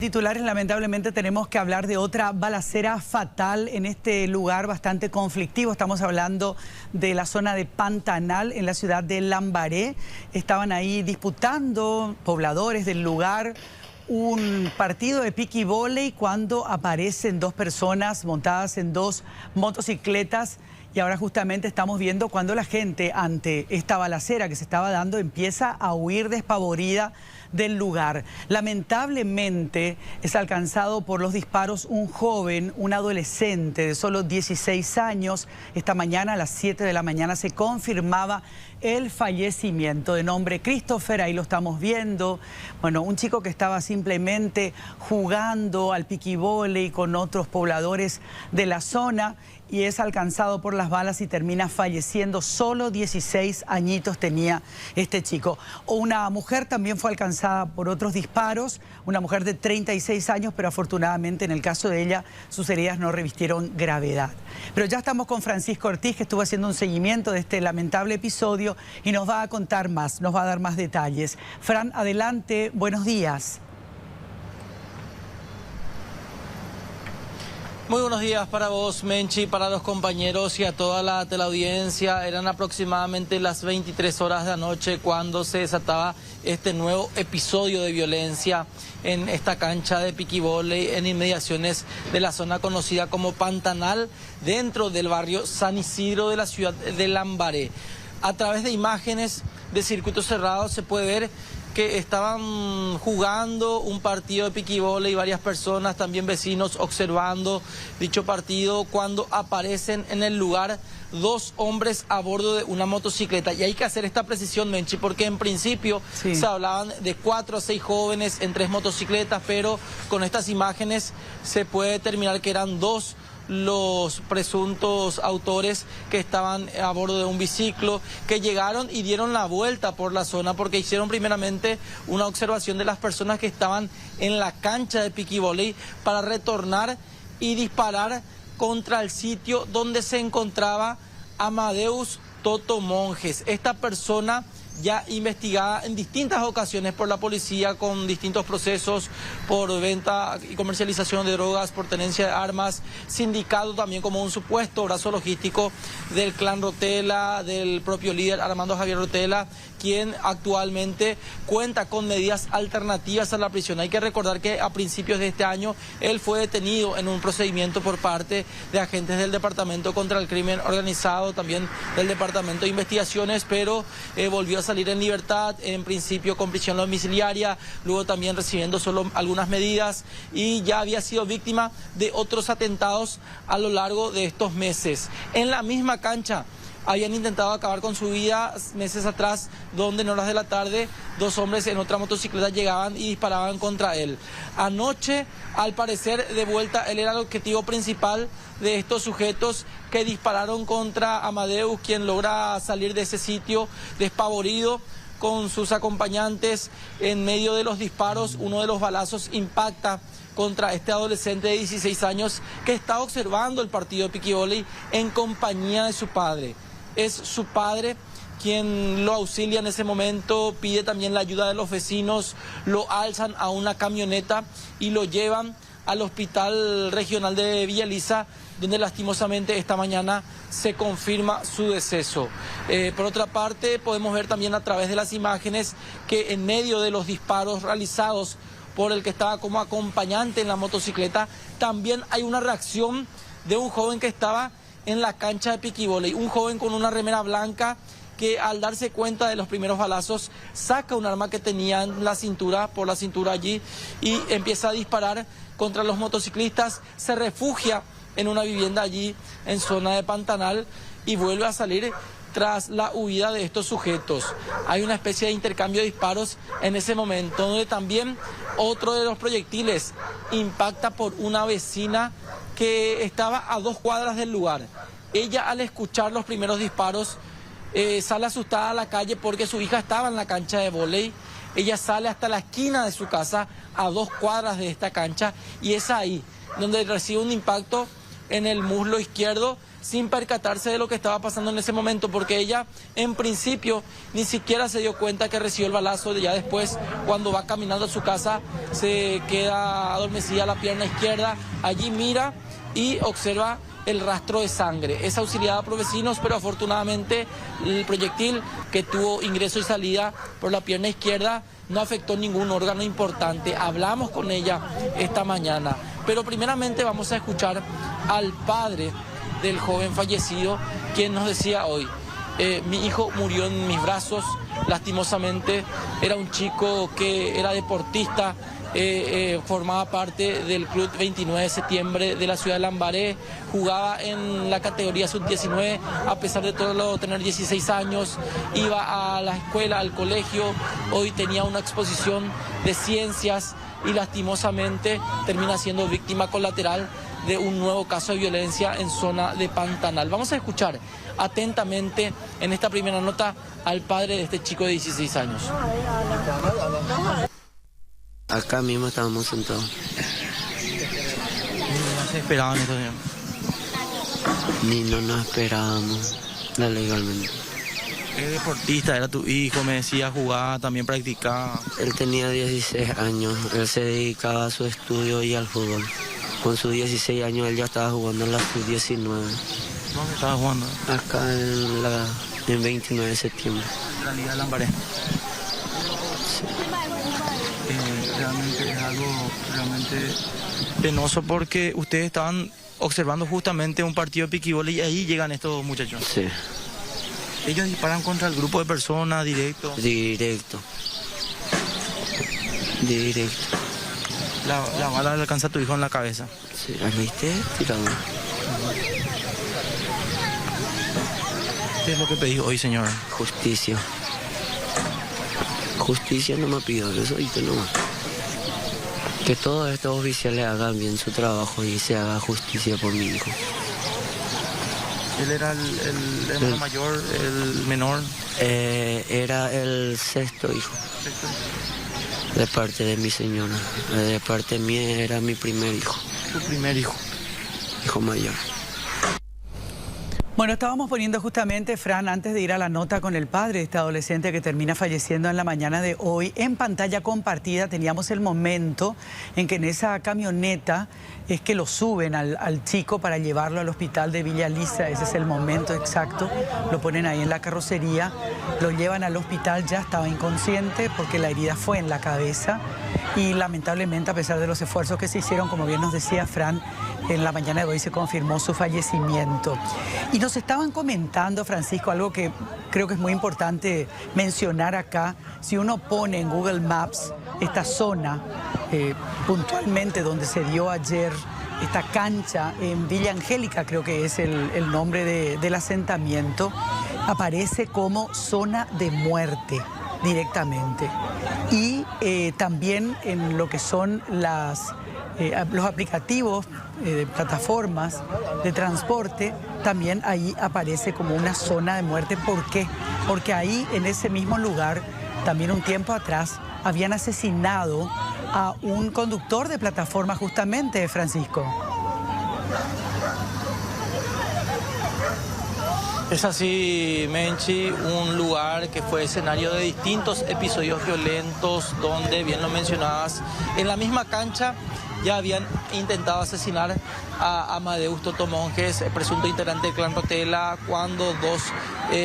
Titulares, lamentablemente tenemos que hablar de otra balacera fatal en este lugar bastante conflictivo. Estamos hablando de la zona de Pantanal, en la ciudad de Lambaré. Estaban ahí disputando pobladores del lugar un partido de piquivóley cuando aparecen dos personas montadas en dos motocicletas. Y ahora justamente estamos viendo cuando la gente, ante esta balacera que se estaba dando, empieza a huir despavorida del lugar. Lamentablemente es alcanzado por los disparos un joven, un adolescente de solo 16 años. Esta mañana a las 7 de la mañana se confirmaba el fallecimiento, de nombre Christopher, ahí lo estamos viendo. Bueno, un chico que estaba simplemente jugando al piquivóley con otros pobladores de la zona y es alcanzado por las balas y termina falleciendo. Solo 16 añitos tenía este chico. Una mujer también fue alcanzada por otros disparos, una mujer de 36 años, pero afortunadamente en el caso de ella sus heridas no revistieron gravedad. Pero ya estamos con Francisco Ortiz, que estuvo haciendo un seguimiento de este lamentable episodio y nos va a contar más, nos va a dar más detalles. Fran, adelante, buenos días. Muy buenos días para vos, Menchi, para los compañeros y a toda la teleaudiencia. Eran aproximadamente las 23 horas de la noche cuando se desataba este nuevo episodio de violencia en esta cancha de piquivóley en inmediaciones de la zona conocida como Pantanal, dentro del barrio San Isidro de la ciudad de Lambaré. A través de imágenes de circuito cerrado se puede ver que estaban jugando un partido de piquivóley y varias personas, también vecinos, observando dicho partido cuando aparecen en el lugar dos hombres a bordo de una motocicleta. Y hay que hacer esta precisión, Menchi, porque en principio se hablaban de 4 a 6 jóvenes en 3 motocicletas, pero con estas imágenes se puede determinar que eran dos los presuntos autores que estaban a bordo de un biciclo, que llegaron y dieron la vuelta por la zona porque hicieron primeramente una observación de las personas que estaban en la cancha de piquivóley para retornar y disparar contra el sitio donde se encontraba Amadeus Toto Monjes. Esta persona ya investigada en distintas ocasiones por la policía con distintos procesos por venta y comercialización de drogas, por tenencia de armas, sindicado también como un supuesto brazo logístico del clan Rotela, del propio líder Armando Javier Rotela, quien actualmente cuenta con medidas alternativas a la prisión. Hay que recordar que a principios de este año él fue detenido en un procedimiento por parte de agentes del Departamento contra el Crimen Organizado, también del Departamento de Investigaciones, pero volvió a salir en libertad, en principio con prisión domiciliaria, luego también recibiendo solo algunas medidas, y ya había sido víctima de otros atentados a lo largo de estos meses. En la misma cancha habían intentado acabar con su vida meses atrás, donde en horas de la tarde dos hombres en otra motocicleta llegaban y disparaban contra él. Anoche, al parecer, de vuelta, él era el objetivo principal de estos sujetos que dispararon contra Amadeus, quien logra salir de ese sitio despavorido con sus acompañantes. En medio de los disparos, uno de los balazos impacta contra este adolescente de 16 años que está observando el partido de piquivóley en compañía de su padre. Es su padre quien lo auxilia en ese momento, pide también la ayuda de los vecinos, lo alzan a una camioneta y lo llevan al Hospital Regional de Villa Elisa, donde lastimosamente esta mañana se confirma su deceso. Por otra parte, podemos ver también a través de las imágenes que en medio de los disparos realizados por el que estaba como acompañante en la motocicleta, también hay una reacción de un joven que estaba en la cancha de piquivóley, un joven con una remera blanca que al darse cuenta de los primeros balazos saca un arma que tenía en la cintura, por la cintura allí, y empieza a disparar contra los motociclistas, se refugia en una vivienda allí en zona de Pantanal y vuelve a salir tras la huida de estos sujetos. Hay una especie de intercambio de disparos en ese momento, donde también otro de los proyectiles impacta por una vecina que estaba a 2 cuadras del lugar. Ella, al escuchar los primeros disparos, sale asustada a la calle porque su hija estaba en la cancha de vóley. Ella sale hasta la esquina de su casa, a 2 cuadras de esta cancha, y es ahí donde recibe un impacto en el muslo izquierdo sin percatarse de lo que estaba pasando en ese momento, porque ella en principio ni siquiera se dio cuenta que recibió el balazo. Ya después, cuando va caminando a su casa, se queda adormecida la pierna izquierda, allí mira y observa el rastro de sangre. Es auxiliada por vecinos, pero afortunadamente el proyectil que tuvo ingreso y salida por la pierna izquierda no afectó ningún órgano importante. Hablamos con ella esta mañana, pero primeramente vamos a escuchar al padre del joven fallecido, quien nos decía hoy: mi hijo murió en mis brazos, lastimosamente. Era un chico que era deportista, formaba parte del club 29 de septiembre de la ciudad de Lambaré, jugaba en la categoría sub-19, a pesar de todo tener 16 años, iba a la escuela, al colegio. Hoy tenía una exposición de ciencias y lastimosamente termina siendo víctima colateral de un nuevo caso de violencia en zona de Pantanal. Vamos a escuchar atentamente en esta primera nota al padre de este chico de 16 años. Acá mismo estábamos sentados. ¿No se esperaban esto? Ni no nos esperábamos legalmente. ¿Qué deportista era tu hijo? Me decía, jugaba, también practicaba. Él tenía 16 años, él se dedicaba a su estudio y al fútbol. Con sus 16 años él ya estaba jugando en la sub-19. ¿Dónde estaba jugando? Acá en 29 de septiembre. La Liga de Lambaré. Sí. Realmente es algo realmente penoso, porque ustedes estaban observando justamente un partido de piquibol y ahí llegan estos muchachos. Sí. Ellos disparan contra el grupo de personas directo. Directo. La bala le alcanza a tu hijo en la cabeza. Sí, ¿ahí viste? Tirado. ¿Qué es lo que pedí hoy, señor? Justicia. Justicia no me pido, eso y que no. Que todos estos oficiales hagan bien su trabajo y se haga justicia por mi hijo. ¿Él era el hermano mayor, el menor? Era el sexto hijo. De parte de mi señora. De parte mía era mi primer hijo. ¿Tu primer hijo? Hijo mayor. Bueno, estábamos poniendo justamente, Fran, antes de ir a la nota con el padre de este adolescente que termina falleciendo en la mañana de hoy, en pantalla compartida teníamos el momento en que en esa camioneta es que lo suben al chico para llevarlo al hospital de Villa Lisa. Ese es el momento exacto, lo ponen ahí en la carrocería, lo llevan al hospital, ya estaba inconsciente porque la herida fue en la cabeza y lamentablemente, a pesar de los esfuerzos que se hicieron, como bien nos decía Fran, en la mañana de hoy se confirmó su fallecimiento. Y nos estaban comentando, Francisco, algo que creo que es muy importante mencionar acá. Si uno pone en Google Maps esta zona, puntualmente donde se dio ayer esta cancha en Villa Angélica, creo que es el nombre del asentamiento, aparece como zona de muerte directamente. Y también en lo que son los aplicativos de plataformas de transporte, también ahí aparece como una zona de muerte. ¿Por qué? Porque ahí, en ese mismo lugar, también un tiempo atrás, habían asesinado a un conductor de plataforma justamente, Francisco. Es así, Menchi, un lugar que fue escenario de distintos episodios violentos donde, bien lo mencionabas, en la misma cancha ya habían intentado asesinar a Amadeus Toto Monjes, presunto integrante del clan Rotela, cuando dos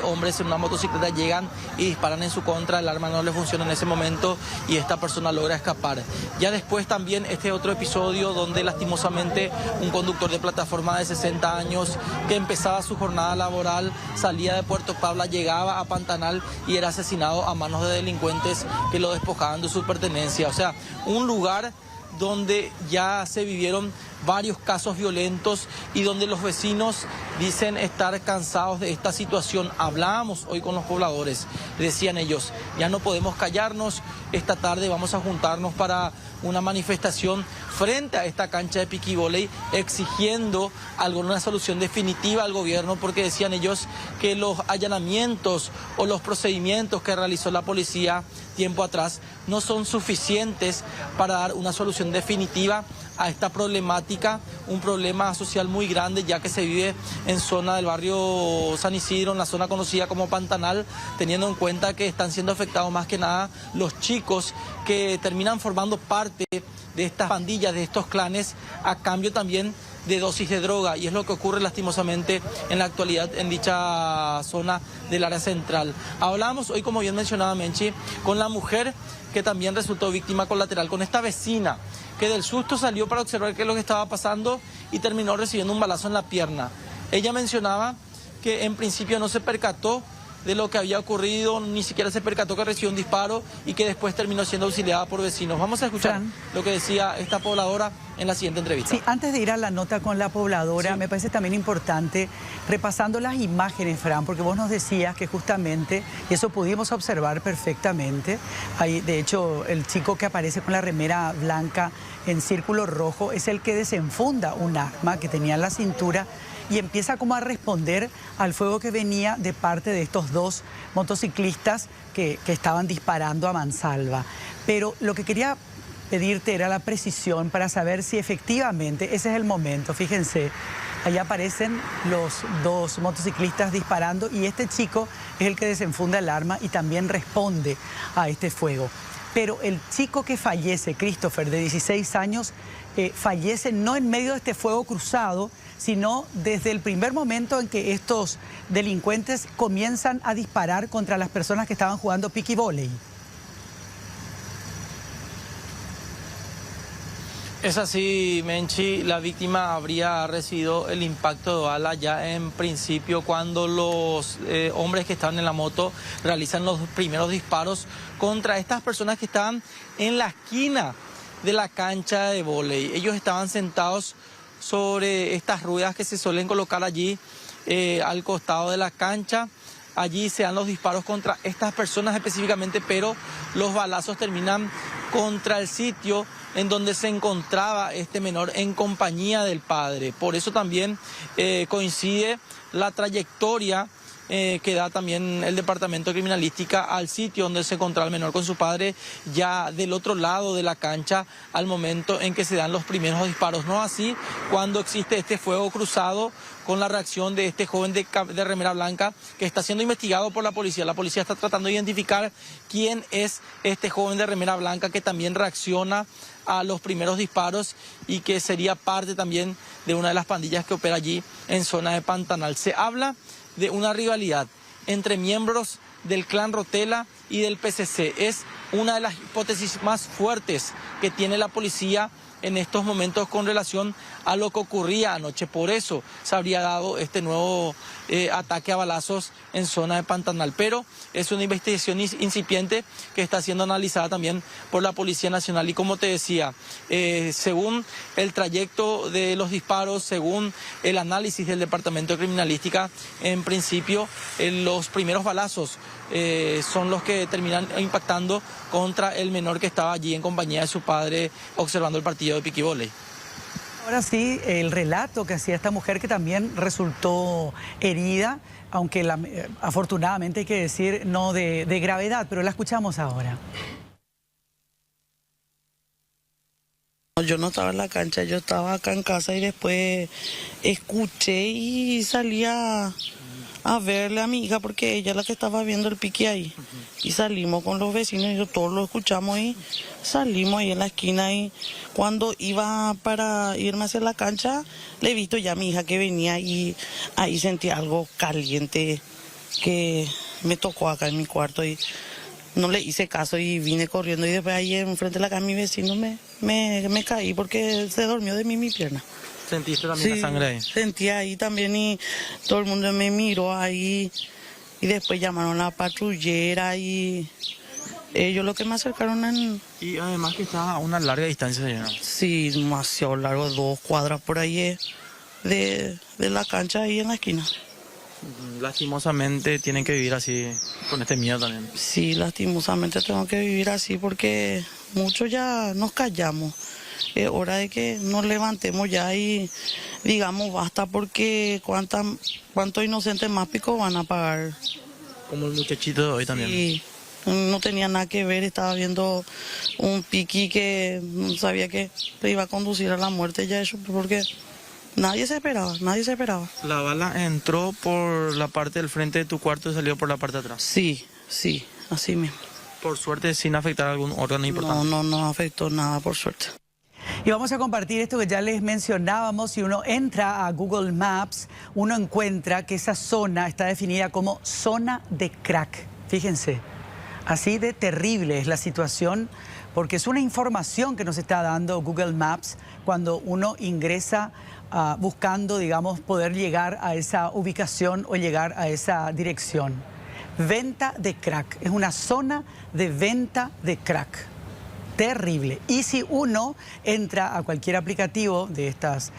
hombres en una motocicleta llegan y disparan en su contra. El arma no le funciona en ese momento y esta persona logra escapar. Ya después también este otro episodio donde lastimosamente un conductor de plataforma de 60 años que empezaba su jornada laboral, salía de Puerto Pabla, llegaba a Pantanal y era asesinado a manos de delincuentes que lo despojaban de su pertenencia. O sea, un lugar donde ya se vivieron varios casos violentos y donde los vecinos dicen estar cansados de esta situación. Hablábamos hoy con los pobladores, decían ellos, ya no podemos callarnos, esta tarde vamos a juntarnos para una manifestación frente a esta cancha de piquivóley exigiendo alguna solución definitiva al gobierno, porque decían ellos que los allanamientos o los procedimientos que realizó la policía tiempo atrás no son suficientes para dar una solución definitiva a esta problemática problemática, un problema social muy grande, ya que se vive en zona del barrio San Isidro, en la zona conocida como Pantanal, teniendo en cuenta que están siendo afectados más que nada los chicos que terminan formando parte de estas pandillas, de estos clanes, a cambio también de dosis de droga, y es lo que ocurre lastimosamente en la actualidad en dicha zona del área central. Hablamos hoy, como bien mencionaba Menchi, con la mujer que también resultó víctima colateral, con esta vecina que del susto salió para observar qué es lo que estaba pasando y terminó recibiendo un balazo en la pierna. Ella mencionaba que en principio no se percató de lo que había ocurrido, ni siquiera se percató que recibió un disparo y que después terminó siendo auxiliada por vecinos. Vamos a escuchar lo que decía esta pobladora en la siguiente entrevista. Sí, antes de ir a la nota con la pobladora, me parece también importante, repasando las imágenes, Fran, porque vos nos decías que justamente, y eso pudimos observar perfectamente, ahí, de hecho, el chico que aparece con la remera blanca en círculo rojo es el que desenfunda un arma que tenía en la cintura y empieza como a responder al fuego que venía de parte de estos dos motociclistas que estaban disparando a mansalva. Pero lo que quería pedirte era la precisión para saber si efectivamente ese es el momento. Fíjense, ahí aparecen los dos motociclistas disparando y este chico es el que desenfunda el arma y también responde a este fuego. Pero el chico que fallece, Christopher, de 16 años, fallece no en medio de este fuego cruzado, sino desde el primer momento en que estos delincuentes comienzan a disparar contra las personas que estaban jugando piqui voley. Es así, Menchi, la víctima habría recibido el impacto de bala ya en principio cuando los hombres que estaban en la moto realizan los primeros disparos contra estas personas que estaban en la esquina de la cancha de vóley. Ellos estaban sentados sobre estas ruedas que se suelen colocar allí al costado de la cancha. Allí se dan los disparos contra estas personas específicamente, pero los balazos terminan contra el sitio en donde se encontraba este menor en compañía del padre. Por eso también coincide la trayectoria que da también el Departamento de Criminalística al sitio donde se encontraba el menor con su padre, ya del otro lado de la cancha, al momento en que se dan los primeros disparos. No así cuando existe este fuego cruzado con la reacción de este joven de remera blanca que está siendo investigado por la policía. La policía está tratando de identificar quién es este joven de remera blanca que también reacciona a los primeros disparos y que sería parte también de una de las pandillas que opera allí en zona de Pantanal. Se habla de una rivalidad entre miembros del clan Rotela y del PCC. Es una de las hipótesis más fuertes que tiene la policía en estos momentos con relación a lo que ocurría anoche. Por eso se habría dado este nuevo ataque a balazos en zona de Pantanal. Pero es una investigación incipiente que está siendo analizada también por la Policía Nacional. Y como te decía, según el trayecto de los disparos, según el análisis del Departamento de Criminalística, en principio los primeros balazos son los que terminan impactando contra el menor que estaba allí en compañía de su padre observando el partido de piqui voley. Ahora sí, el relato que hacía esta mujer que también resultó herida, aunque afortunadamente hay que decir no de gravedad, pero la escuchamos ahora. Yo no estaba en la cancha, yo estaba acá en casa y después escuché y salí a verle a mi hija porque ella es la que estaba viendo el pique ahí. Y salimos con los vecinos y todos lo escuchamos y salimos ahí en la esquina y cuando iba para irme hacia la cancha le he visto ya a mi hija que venía y ahí sentí algo caliente que me tocó acá en mi cuarto y no le hice caso y vine corriendo y después ahí enfrente de la casa mi vecino me caí porque se durmió de mí mi pierna. ¿Sentiste también la sangre ahí? Sentí ahí también y todo el mundo me miró ahí y después llamaron a la patrullera y ellos lo que me acercaron Y además que está a una larga distancia, señora. Sí, demasiado largo, 2 cuadras por ahí de la cancha ahí en la esquina. Lastimosamente tienen que vivir así, con este miedo también. Sí, lastimosamente tengo que vivir así porque muchos ya nos callamos. Es hora de que nos levantemos ya y digamos basta porque cuántos inocentes más pico van a pagar. Como el muchachito de hoy también. Sí, No tenía nada que ver, estaba viendo un piqui que no sabía que le iba a conducir a la muerte ya eso, porque nadie se esperaba. ¿La bala entró por la parte del frente de tu cuarto y salió por la parte de atrás? Sí, así mismo. Por suerte, sin afectar a algún órgano importante. No afectó nada, por suerte. Y vamos a compartir esto que ya les mencionábamos. Si uno entra a Google Maps, uno encuentra que esa zona está definida como zona de crack. Fíjense, así de terrible es la situación, porque es una información que nos está dando Google Maps cuando uno ingresa buscando, digamos, poder llegar a esa ubicación o llegar a esa dirección. Venta de crack, es una zona de venta de crack. Terrible. Y si uno entra a cualquier aplicativo de estas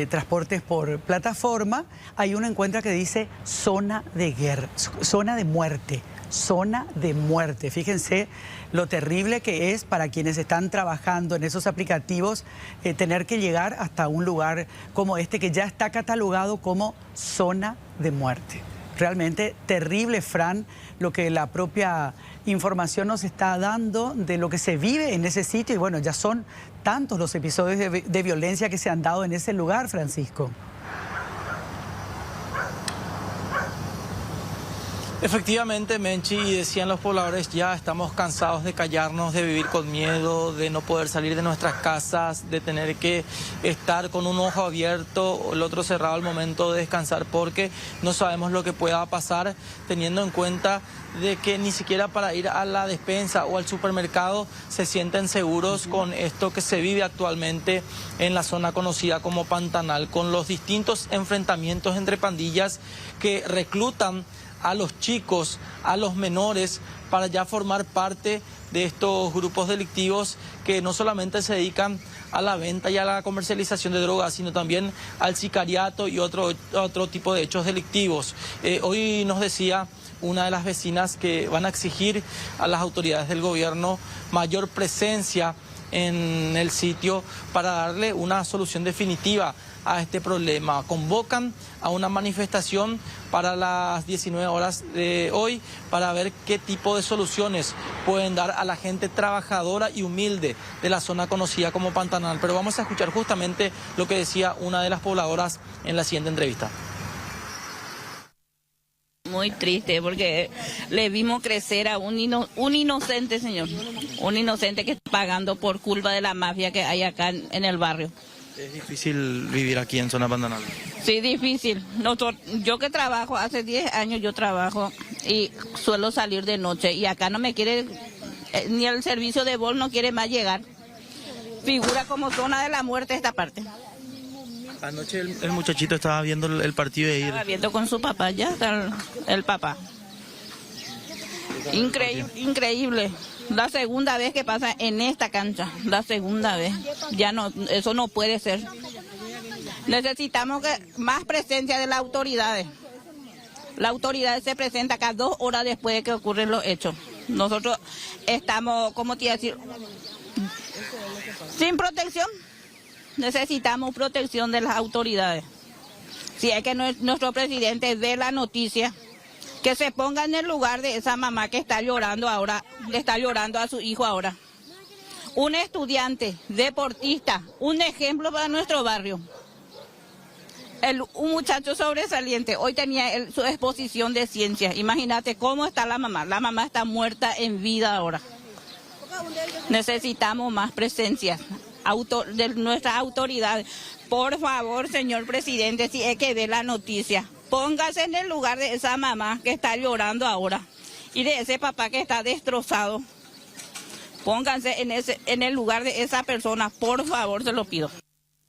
transportes por plataforma, ahí uno encuentra que dice zona de guerra, zona de muerte, zona de muerte. Fíjense lo terrible que es para quienes están trabajando en esos aplicativos tener que llegar hasta un lugar como este que ya está catalogado como zona de muerte. Realmente terrible, Fran, lo que la propia información nos está dando de lo que se vive en ese sitio. Y bueno, ya son tantos los episodios de violencia que se han dado en ese lugar, Francisco. Efectivamente, Menchi, y decían los pobladores, ya estamos cansados de callarnos, de vivir con miedo, de no poder salir de nuestras casas, de tener que estar con un ojo abierto, el otro cerrado al momento de descansar, porque no sabemos lo que pueda pasar, teniendo en cuenta de que ni siquiera para ir a la despensa o al supermercado se sienten seguros con esto que se vive actualmente en la zona conocida como Pantanal, con los distintos enfrentamientos entre pandillas que reclutan a los chicos, a los menores, para ya formar parte de estos grupos delictivos que no solamente se dedican a la venta y a la comercialización de drogas, sino también al sicariato y otro tipo de hechos delictivos. Hoy nos decía una de las vecinas que van a exigir a las autoridades del gobierno mayor presencia en el sitio para darle una solución definitiva a este problema. Convocan a una manifestación para las 19 horas de hoy para ver qué tipo de soluciones pueden dar a la gente trabajadora y humilde de la zona conocida como Pantanal. Pero vamos a escuchar justamente lo que decía una de las pobladoras en la siguiente entrevista. Muy triste porque le vimos crecer a un inocente, señor, un inocente que está pagando por culpa de la mafia que hay acá en el barrio. ¿Es difícil vivir aquí en zona Pantanal? Sí, difícil. Yo que trabajo, hace 10 años yo trabajo y suelo salir de noche y acá no me quiere, ni el servicio de Bol no quiere más llegar. Figura como zona de la muerte esta parte. Anoche el muchachito estaba viendo el partido de ir. Estaba viendo con su papá, ya está el papá. Increíble. La segunda vez que pasa en esta cancha, la segunda vez. Ya no, eso no puede ser. Necesitamos más presencia de las autoridades. La autoridad se presenta acá 2 horas después de que ocurren los hechos. Nosotros estamos, ¿cómo te iba a decir? Sin protección. Necesitamos protección de las autoridades. Si es que nuestro presidente ve la noticia, que se ponga en el lugar de esa mamá que está llorando ahora, le está llorando a su hijo ahora. Un estudiante, deportista, un ejemplo para nuestro barrio. Un muchacho sobresaliente, hoy tenía su exposición de ciencias. Imagínate cómo está la mamá está muerta en vida ahora. Necesitamos más presencia de nuestras autoridades. Por favor, señor presidente, si es que ve la noticia, póngase en el lugar de esa mamá que está llorando ahora y de ese papá que está destrozado. Pónganse en el lugar de esa persona, por favor, se lo pido.